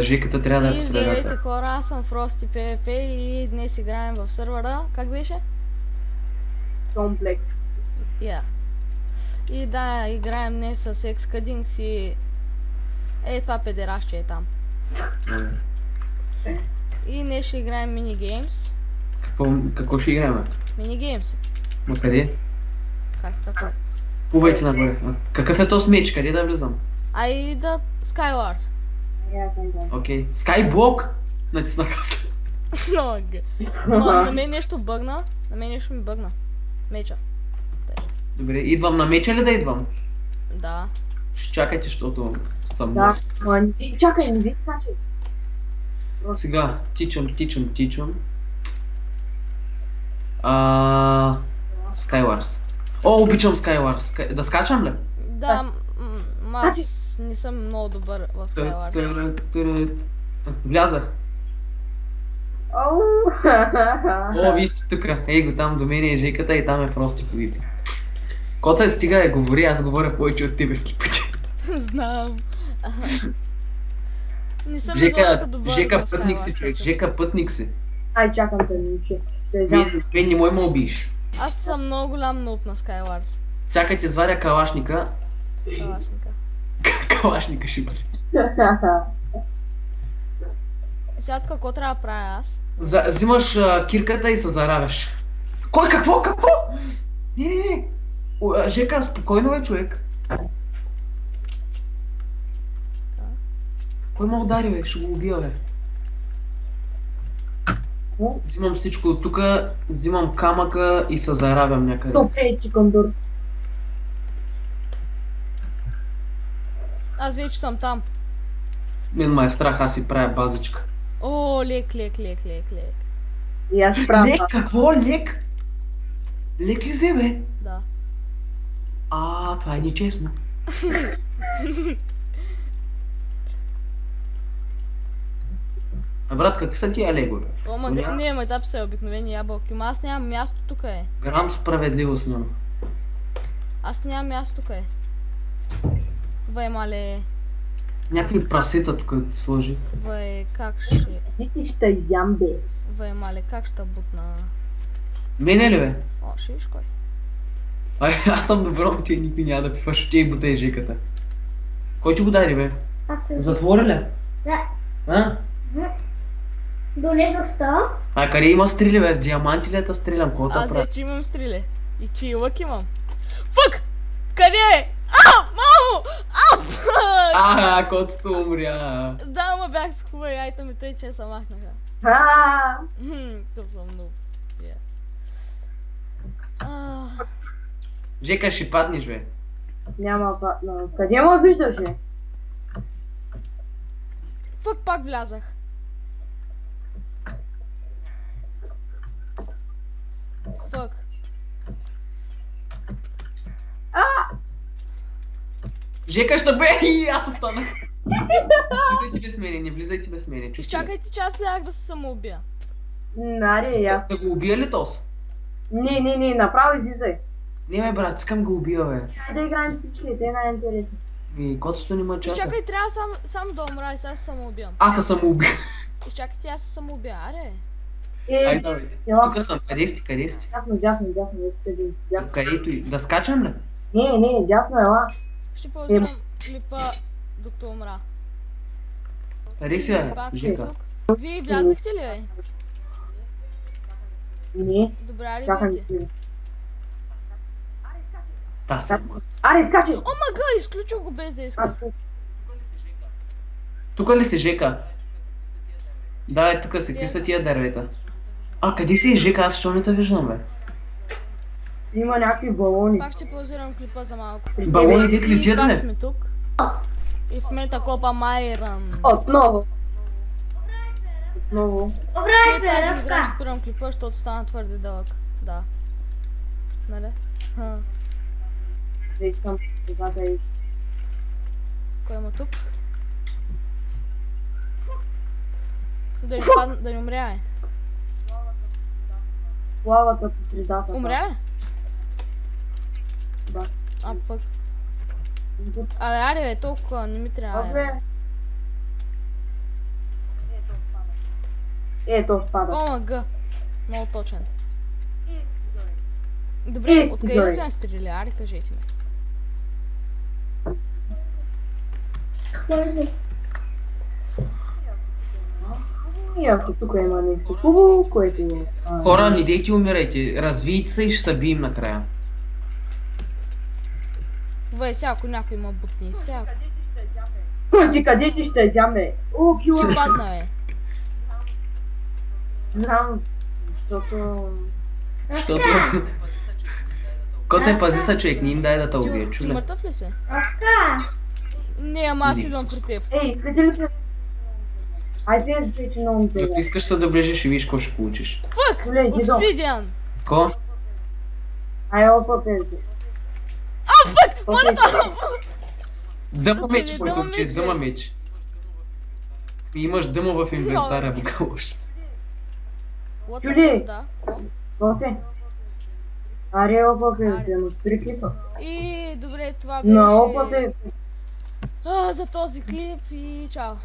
Жеката трябва да И е здравейте посредата. хора, аз съм Frosty PvP и днес играем в сървъра. Как беше? Комплекс. Я. И да, играем днес с Excadinx и... това педерашче е там. И днес ще играем минигеймс. Какво ще играем? Минигеймс. Ма къде? Какво? Плувайте нагоре. Какъв е този меч? Къде да влизам? Ай да Skywars. Окей. Skyblock! Натиснах аз. Много. На мен нещо бъгна. На мен нещо ми бъгна. Меча. Добре, идвам на меча ли да идвам? Да. Ще чакайте, защото съм Да, чакай, не ви скачай. Сега, тичам. Skywars. О, обичам Skywars. Да скачам ли? Да, аз не съм много добър в Skywars. Влязах. Оу, О, вие сте тука. Ей го там до мен е Жеката и там е Фрости повиди. Кота стига говори, аз говоря повече от тебе в пъти. Знам. Не съм изобщо добър Жека в пътник си, Skywars. човек. Жека пътник си. Ай, чакам те, момче. Мен не мой ме убиеш. Аз съм много голям нуб на Skywars. Сяка ти зваря калашника. Калашника. Калашника ще бъде. Сега тук какво трябва да правя аз? Взимаш кирката и се заравяш. Кой? Какво? Не. Жека, спокойно бе, човек. Кой ме удари, бе? Ще го убия, бе. Взимам всичко от тука, взимам камъка и се заравям някъде. Добре, чикандур. Аз вече съм там. Мен ме е страх, аз си правя базичка. О, лек. И аз правя. Лек? Какво? Лек? Лек ли взе, бе? Да. Това е нечестно. Брат, какви са тия легове? Ома, не, етап са обикновени ябълки, но аз нямам място тук е. Грам справедливост няма. Аз нямам място тук е. Вай, мале. Някакви прасета тук ти сложи. Вай, как ще... Ти си ще изям, бе. Вай, мале, как ще бутна... Мене ли, бе? О, ще виж кой. Аз съм добро, момче, никой няма да пиваш, ще и бута и Жеката. Кой ти го даде, бе? Затвори ли? Да. Долезоста. Къде има стрели, бе? С диаманти ли да стрелям? Какво да Аз правя? вече имам стреле. И че и лък имам. Фък! Къде е? Мамо! Фък! Котото умря. Да, ама бях с хубави айтъми, тъй че се махнаха. Тук съм нуб. Жека, ще паднеш, бе. Няма падна. Къде ме виждаш, бе? Фък, пак влязах. Фък. Жека, ще бе! И аз останах. Не влизайте без мене. Изчакайте, че аз лях да се самоубия. Наре, и аз. Да го убия ли тос? Не, направо излизай. Не, бе, брат, искам го убия, бе. Хайде да играем всички, те най-интересни. И котото не ме чака. Изчакай, трябва само да умра и сега се самоубивам. Аз се самоубия. Изчакайте, аз се самоубия, аре. Айде, давайте. Тук съм. Къде сте? Дясно, Където и. Да скачам ли? Не, дясно, ела. Ще ползвам клипа докато умра. Къде си, бе, Пак Жека? тук. Вие влязахте ли, бе? Не, Добре, аре, чакам видите. ти. Да, съм. Аре, скачай! О, мага, изключил го без да иска. Тук ли си, Жека? Да, е тук си. Какви са тия дървета? Къде си, Жека? Аз що не те виждам, бе? Има някакви балони. Пак ще ползвам клипа за малко. Балоните И летят пак ли? сме тук. И в момента копам айрън. Отново. След тази игра ще спирам клипа, защото стана твърде дълъг. Да. Нали? Вече съм позната и... Кой има тук? Да не умря, е. Лавата по средата. Умря ли? Да. Фък. Аре, толкова не ми трябва. Добре. Ето, спада. ОМГ. Много точен. Е, Добре, откъде стига, да бе. вземем стреляри, кажете ми. И ако тук има нещо хубаво, което е... Хора, не дейте умирайте. Развийте се и ще се бием накрая. Вай, сега ако някой има бутни, сега. Кой къде си ще взяме? О, Ти кила! падна, бе. Знам, защото... Защото... Коте, пази се, човек, не им дай да те убие, Ти чуле. мъртъв ли си? Аха! Не, ама аз Не. идвам при теб. Ей, искате ли да... Айде, че много ми се Ако искаш се да ближиш и виж какво ще получиш. Фък! Оле, иди долу. Обсидиан! Ко? Ай, опа-пенте. А, фък! Монето! Дъма меч, Откъде който дъма че меч, дъма бе? меч. И имаш дъма в инвентаря, букалош. What Чули! the fuck, да? Коте? Аре, опа-пенте, но спри клипа. И добре, това беше... На опа-пенте. За този клип и чао!